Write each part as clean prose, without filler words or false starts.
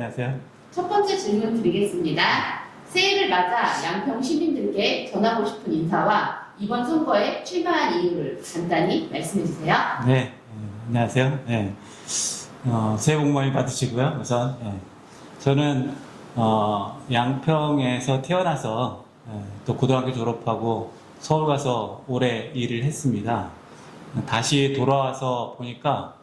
안녕하세요. 첫 번째 질문 드리겠습니다. 새해를 맞아 양평 시민들께 전하고 싶은 인사와 이번 선거에 출마한 이유를 간단히 말씀해 주세요. 네, 안녕하세요. 네, 새해 복 많이 받으시고요. 우선 저는 양평에서 태어나서 또 고등학교 졸업하고 서울 가서 오래 일을 했습니다. 다시 돌아와서 보니까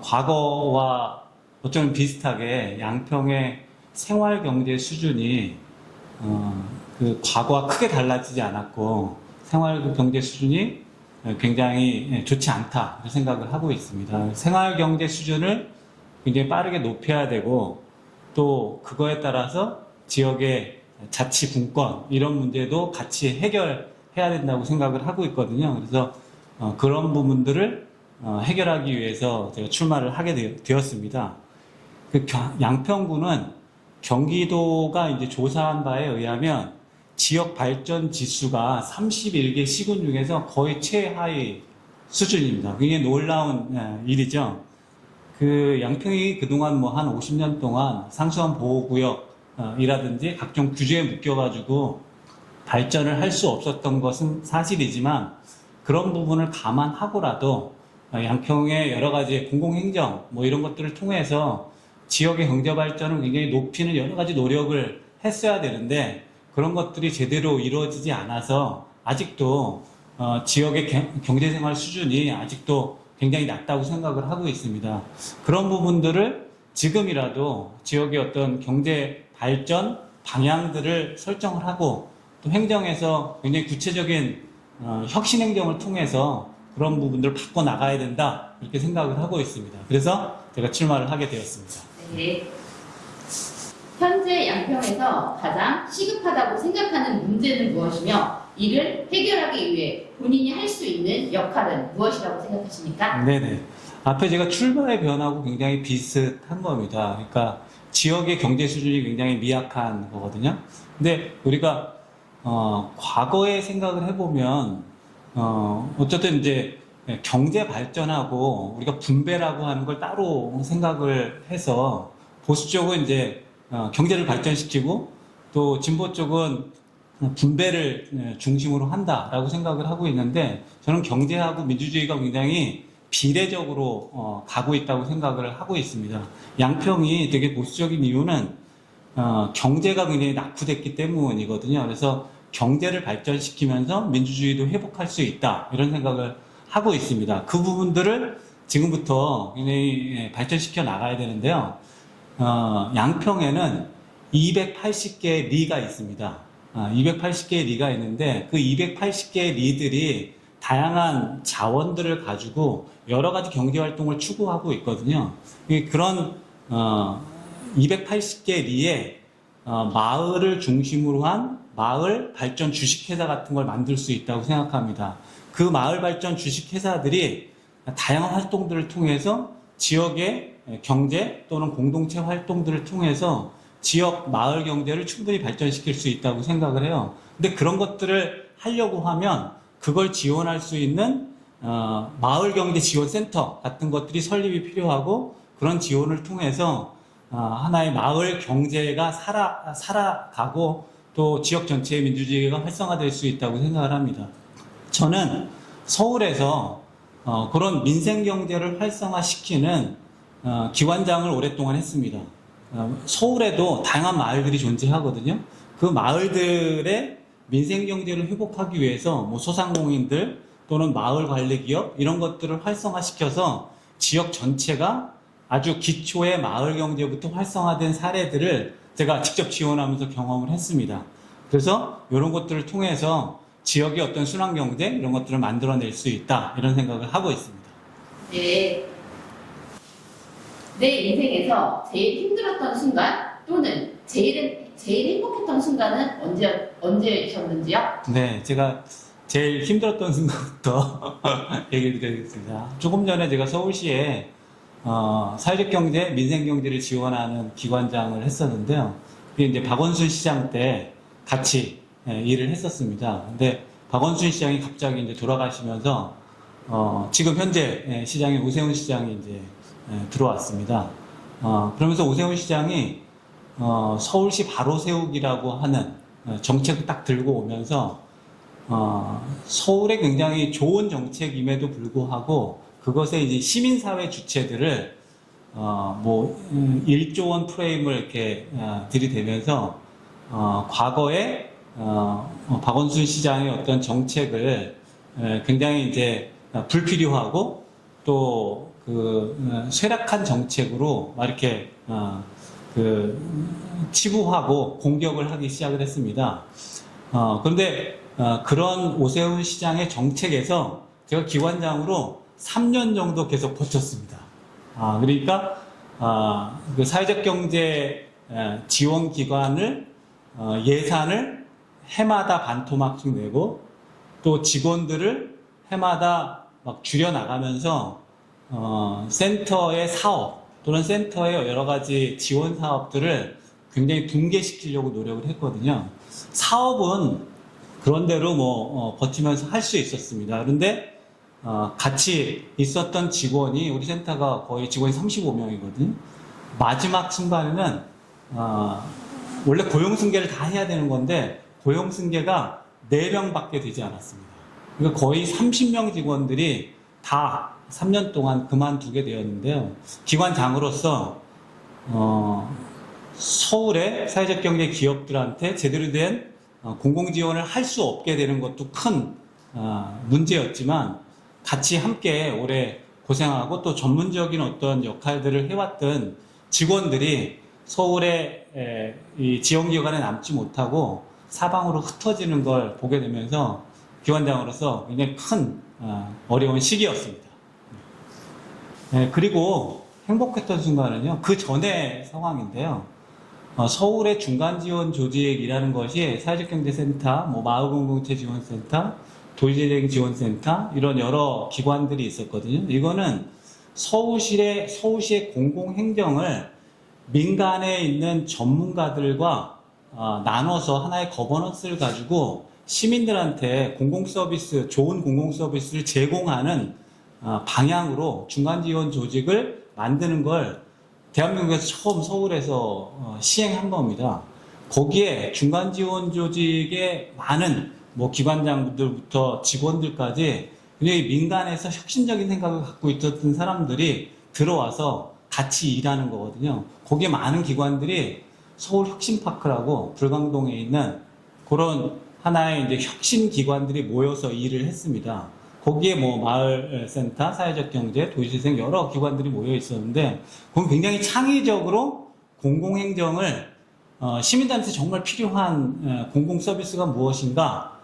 과거와 어쩌면 비슷하게 양평의 생활 경제 수준이 그 과거와 크게 달라지지 않았고 생활 경제 수준이 굉장히 좋지 않다 생각을 하고 있습니다. 생활 경제 수준을 굉장히 빠르게 높여야 되고 또 그거에 따라서 지역의 자치 분권 이런 문제도 같이 해결해야 된다고 생각을 하고 있거든요. 그래서 그런 부분들을 해결하기 위해서 제가 출마를 하게 되었습니다. 그 양평구는 경기도가 이제 조사한 바에 의하면 지역 발전 지수가 31개 시군 중에서 거의 최하위 수준입니다. 굉장히 놀라운 일이죠. 그 양평이 그동안 뭐 한 50년 동안 상수원 보호구역이라든지 각종 규제에 묶여가지고 발전을 할 수 없었던 것은 사실이지만 그런 부분을 감안하고라도 양평의 여러 가지 공공행정 뭐 이런 것들을 통해서 지역의 경제 발전을 굉장히 높이는 여러 가지 노력을 했어야 되는데 그런 것들이 제대로 이루어지지 않아서 아직도 지역의 경제생활 수준이 아직도 굉장히 낮다고 생각을 하고 있습니다. 그런 부분들을 지금이라도 지역의 어떤 경제 발전 방향들을 설정을 하고 또 행정에서 굉장히 구체적인 혁신 행정을 통해서 그런 부분들을 바꿔 나가야 된다 이렇게 생각을 하고 있습니다. 그래서 제가 출마를 하게 되었습니다. 네. 현재 양평에서 가장 시급하다고 생각하는 문제는 무엇이며 이를 해결하기 위해 본인이 할 수 있는 역할은 무엇이라고 생각하십니까? 네네. 앞에 제가 출마의 변화하고 굉장히 비슷한 겁니다. 그러니까 지역의 경제 수준이 굉장히 미약한 거거든요. 근데 우리가 과거에 생각을 해보면 어쨌든 이제 경제 발전하고 우리가 분배라고 하는 걸 따로 생각을 해서 보수 쪽은 이제 경제를 발전시키고 또 진보 쪽은 분배를 중심으로 한다라고 생각을 하고 있는데 저는 경제하고 민주주의가 굉장히 비례적으로 가고 있다고 생각을 하고 있습니다. 양평이 되게 보수적인 이유는 경제가 굉장히 낙후됐기 때문이거든요. 그래서 경제를 발전시키면서 민주주의도 회복할 수 있다 이런 생각을 하고 있습니다. 그 부분들을 지금부터 굉장히 발전시켜 나가야 되는데요. 양평에는 280개의 리가 있습니다. 280개의 리가 있는데 그 280개의 리들이 다양한 자원들을 가지고 여러 가지 경제 활동을 추구하고 있거든요. 그런 280개 리에 마을을 중심으로 한 마을 발전 주식회사 같은 걸 만들 수 있다고 생각합니다. 그 마을 발전 주식회사들이 다양한 활동들을 통해서 지역의 경제 또는 공동체 활동들을 통해서 지역 마을 경제를 충분히 발전시킬 수 있다고 생각을 해요. 근데 그런 것들을 하려고 하면 그걸 지원할 수 있는 마을 경제 지원 센터 같은 것들이 설립이 필요하고 그런 지원을 통해서 하나의 마을 경제가 살아가고 또 지역 전체의 민주주의가 활성화될 수 있다고 생각을 합니다. 저는 서울에서 그런 민생 경제를 활성화시키는 기관장을 오랫동안 했습니다. 서울에도 다양한 마을들이 존재하거든요. 그 마을들의 민생 경제를 회복하기 위해서 뭐 소상공인들 또는 마을 관리 기업 이런 것들을 활성화시켜서 지역 전체가 아주 기초의 마을 경제부터 활성화된 사례들을 제가 직접 지원하면서 경험을 했습니다. 그래서 이런 것들을 통해서 지역의 어떤 순환경제 이런 것들을 만들어낼 수 있다 이런 생각을 하고 있습니다. 네. 내 인생에서 제일 힘들었던 순간 또는 제일 행복했던 순간은 언제셨는지요? 네, 제가 제일 힘들었던 순간부터 얘기를 드리겠습니다. 조금 전에 제가 서울시에 사회적 경제, 민생 경제를 지원하는 기관장을 했었는데요. 그게 이제 박원순 시장 때 같이 일을 했었습니다. 근데 박원순 시장이 갑자기 이제 돌아가시면서 지금 현재 시장인 오세훈 시장이 이제 들어왔습니다. 그러면서 오세훈 시장이 서울시 바로 세우기라고 하는 정책을 딱 들고 오면서 서울에 굉장히 좋은 정책임에도 불구하고 그것에 이제 시민사회 주체들을 1조 원 프레임을 이렇게 들이대면서 과거에 박원순 시장의 어떤 정책을 굉장히 이제 불필요하고 또 쇠락한 정책으로 막 이렇게 치부하고 공격을 하기 시작을 했습니다. 그런데 그런 오세훈 시장의 정책에서 제가 기관장으로 3년 정도 계속 버텼습니다. 그러니까 그 사회적 경제 지원 기관을 예산을 해마다 반토막씩 내고 또 직원들을 해마다 막 줄여 나가면서 센터의 사업 또는 센터의 여러 가지 지원 사업들을 굉장히 붕괴시키려고 노력을 했거든요. 사업은 그런대로 버티면서 할 수 있었습니다. 그런데 같이 있었던 직원이 우리 센터가 거의 직원이 35명이거든요. 마지막 순간에는 원래 고용승계를 다 해야 되는 건데 고용승계가 4명밖에 되지 않았습니다. 그러니까 거의 30명 직원들이 다 3년 동안 그만두게 되었는데요. 기관장으로서 서울의 사회적 경제 기업들한테 제대로 된 공공지원을 할 수 없게 되는 것도 큰 문제였지만 같이 함께 오래 고생하고 또 전문적인 어떤 역할들을 해왔던 직원들이 서울의 이 지원기관에 남지 못하고 사방으로 흩어지는 걸 보게 되면서 기관장으로서 굉장히 큰 어려운 시기였습니다. 그리고 행복했던 순간은요, 그 전의 상황인데요. 서울의 중간지원 조직이라는 것이 사회적경제센터, 마을공동체지원센터, 도시재생지원센터 이런 여러 기관들이 있었거든요. 이거는 서울시의 공공행정을 민간에 있는 전문가들과 나눠서 하나의 거버넌스를 가지고 시민들한테 좋은 공공서비스를 제공하는 방향으로 중간지원 조직을 만드는 걸 대한민국에서 처음 서울에서 시행한 겁니다. 거기에 중간지원 조직의 많은 기관장들부터 직원들까지 굉장히 민간에서 혁신적인 생각을 갖고 있었던 사람들이 들어와서 같이 일하는 거거든요. 거기에 많은 기관들이 서울혁신파크라고 불광동에 있는 그런 하나의 이제 혁신 기관들이 모여서 일을 했습니다. 거기에 마을센터, 사회적 경제, 도시재생 여러 기관들이 모여 있었는데, 그건 굉장히 창의적으로 공공행정을 시민들한테 정말 필요한 공공 서비스가 무엇인가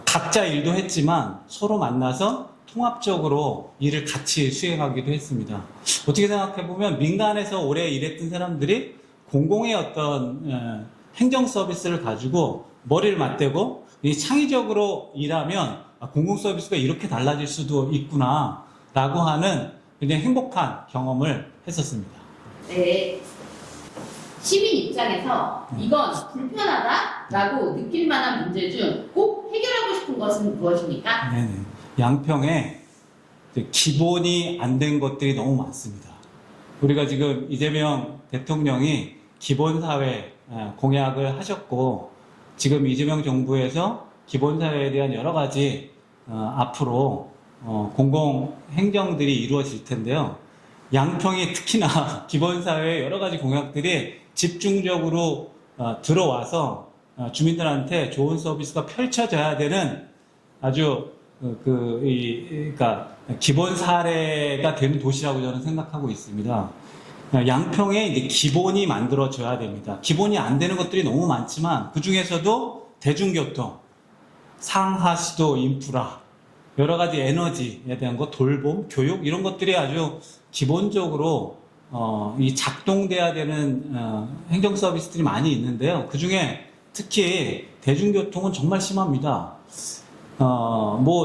각자 일도 했지만 서로 만나서 통합적으로 일을 같이 수행하기도 했습니다. 어떻게 생각해 보면 민간에서 오래 일했던 사람들이 공공의 어떤 행정 서비스를 가지고 머리를 맞대고 창의적으로 일하면 공공 서비스가 이렇게 달라질 수도 있구나 라고 하는 굉장히 행복한 경험을 했었습니다. 네. 시민 입장에서 이건 불편하다라고 느낄 만한 문제 중 꼭 해결하고 싶은 것은 무엇입니까? 네네. 양평에 기본이 안 된 것들이 너무 많습니다. 우리가 지금 이재명 대통령이 기본사회 공약을 하셨고, 지금 이재명 정부에서 기본사회에 대한 여러 가지 앞으로 공공행정들이 이루어질 텐데요. 양평이 특히나 기본사회의 여러 가지 공약들이 집중적으로 들어와서 주민들한테 좋은 서비스가 펼쳐져야 되는 아주 그러니까 기본 사례가 되는 도시라고 저는 생각하고 있습니다. 양평에 이제 기본이 만들어져야 됩니다. 기본이 안 되는 것들이 너무 많지만 그 중에서도 대중교통, 상하수도 인프라, 여러 가지 에너지에 대한 것, 돌봄, 교육 이런 것들이 아주 기본적으로 이 작동돼야 되는 행정 서비스들이 많이 있는데요. 그 중에 특히 대중교통은 정말 심합니다.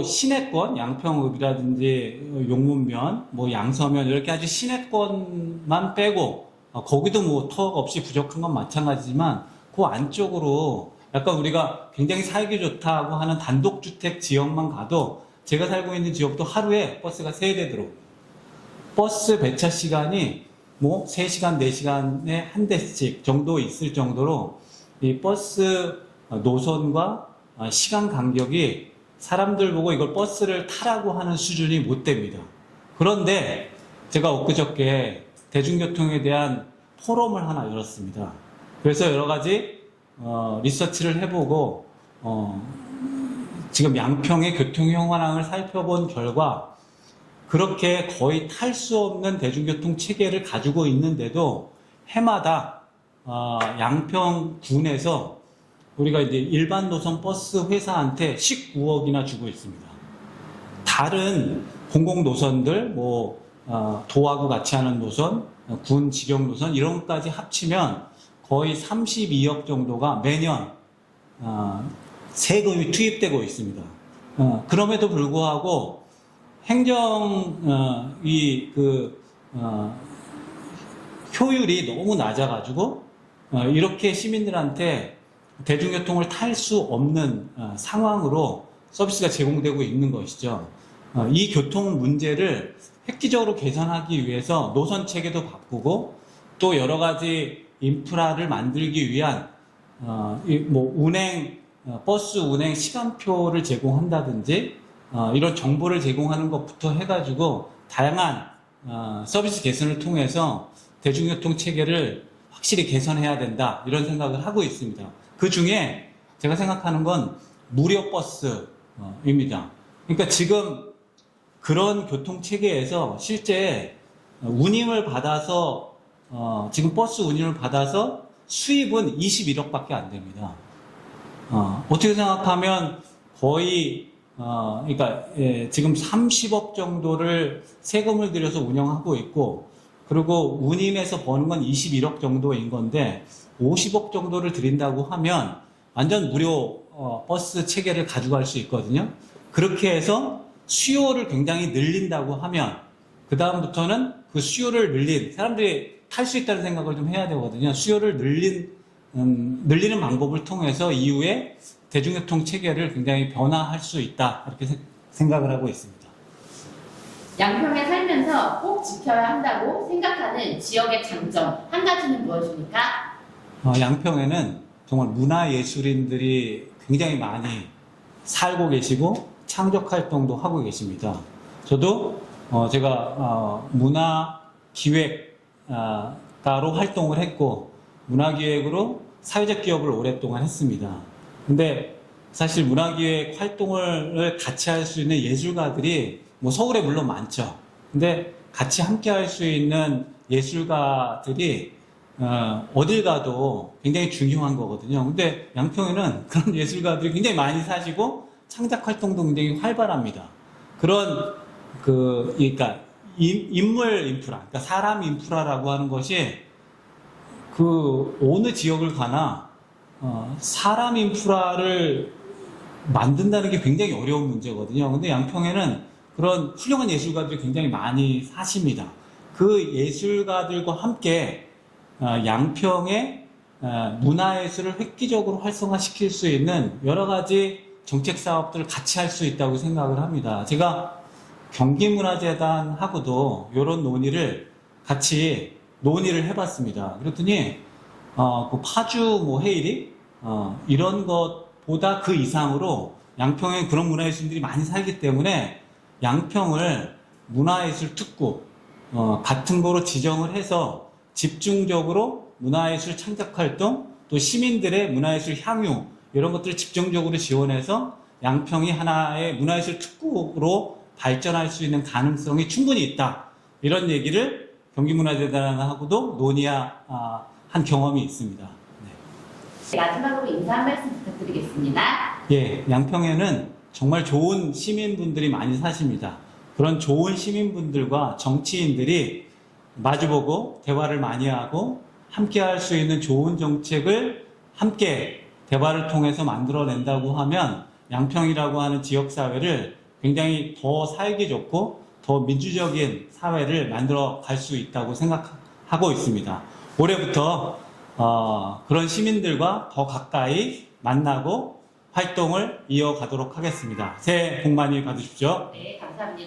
시내권, 양평읍이라든지 용문면, 양서면 이렇게 아주 시내권만 빼고 거기도 턱 없이 부족한 건 마찬가지지만 그 안쪽으로 약간 우리가 굉장히 살기 좋다고 하는 단독주택 지역만 가도 제가 살고 있는 지역도 하루에 버스가 3대 들어옵니다. 버스 배차 시간이 뭐 3시간, 4시간에 한 대씩 정도 있을 정도로 이 버스 노선과 시간 간격이 사람들 보고 이걸 버스를 타라고 하는 수준이 못 됩니다. 그런데 제가 엊그저께 대중교통에 대한 포럼을 하나 열었습니다. 그래서 여러 가지 리서치를 해보고 지금 양평의 교통 현황을 살펴본 결과 그렇게 거의 탈 수 없는 대중교통 체계를 가지고 있는데도 해마다 양평군에서 우리가 이제 일반 노선 버스 회사한테 19억이나 주고 있습니다. 다른 공공 노선들, 뭐 도하고 같이 하는 노선, 군 직영 노선 이런 것까지 합치면 거의 32억 정도가 매년 세금이 투입되고 있습니다. 그럼에도 불구하고 행정 효율이 너무 낮아가지고 이렇게 시민들한테 대중교통을 탈 수 없는 상황으로 서비스가 제공되고 있는 것이죠. 이 교통 문제를 획기적으로 개선하기 위해서 노선 체계도 바꾸고 또 여러 가지 인프라를 만들기 위한 버스 운행 시간표를 제공한다든지 이런 정보를 제공하는 것부터 해가지고 다양한 서비스 개선을 통해서 대중교통 체계를 확실히 개선해야 된다 이런 생각을 하고 있습니다. 그 중에 제가 생각하는 건 무료 버스입니다. 그러니까 지금 그런 교통 체계에서 실제 운임을 받아서 지금 버스 운임을 받아서 수입은 21억밖에 안 됩니다. 어떻게 생각하면 거의 지금 30억 정도를 세금을 들여서 운영하고 있고 그리고 운임에서 버는 건 21억 정도인 건데 50억 정도를 드린다고 하면 완전 무료 버스 체계를 가져갈 수 있거든요. 그렇게 해서 수요를 굉장히 늘린다고 하면 그 다음부터는 그 수요를 늘린 사람들이 탈 수 있다는 생각을 좀 해야 되거든요. 수요를 늘리는 방법을 통해서 이후에 대중교통 체계를 굉장히 변화할 수 있다 이렇게 생각을 하고 있습니다. 양평에 살면서 꼭 지켜야 한다고 생각하는 지역의 장점 한 가지는 무엇입니까? 양평에는 정말 문화예술인들이 굉장히 많이 살고 계시고 창작 활동도 하고 계십니다. 저도 제가 문화기획가로 활동을 했고 문화기획으로 사회적 기업을 오랫동안 했습니다. 근데 사실 문화기획 활동을 같이 할 수 있는 예술가들이 뭐 서울에 물론 많죠. 근데 같이 함께 할 수 있는 예술가들이 어딜 가도 굉장히 중요한 거거든요. 근데 양평에는 그런 예술가들이 굉장히 많이 사시고 창작 활동도 굉장히 활발합니다. 그런 그러니까 인물 인프라, 그러니까 사람 인프라라고 하는 것이 어느 지역을 가나 사람 인프라를 만든다는 게 굉장히 어려운 문제거든요. 근데 양평에는 그런 훌륭한 예술가들이 굉장히 많이 사십니다. 그 예술가들과 함께 양평의 문화예술을 획기적으로 활성화시킬 수 있는 여러 가지 정책 사업들을 같이 할 수 있다고 생각을 합니다. 제가 경기문화재단하고도 이런 같이 논의를 해봤습니다. 그랬더니 그 파주 해일이 이런 것보다 그 이상으로 양평에 그런 문화예술인들이 많이 살기 때문에 양평을 문화예술 특구 같은 거로 지정을 해서 집중적으로 문화예술 창작활동 또 시민들의 문화예술 향유 이런 것들을 집중적으로 지원해서 양평이 하나의 문화예술 특구로 발전할 수 있는 가능성이 충분히 있다. 이런 얘기를 경기문화재단하고도 논의한 경험이 있습니다. 네. 마지막으로 인사 한 말씀 부탁드리겠습니다. 예, 양평에는 정말 좋은 시민분들이 많이 사십니다. 그런 좋은 시민분들과 정치인들이 마주보고 대화를 많이 하고 함께 할 수 있는 좋은 정책을 함께 대화를 통해서 만들어낸다고 하면 양평이라고 하는 지역사회를 굉장히 더 살기 좋고 더 민주적인 사회를 만들어 갈 수 있다고 생각하고 있습니다. 올해부터 그런 시민들과 더 가까이 만나고 활동을 이어가도록 하겠습니다. 새해 복 많이 받으십시오. 네, 감사합니다.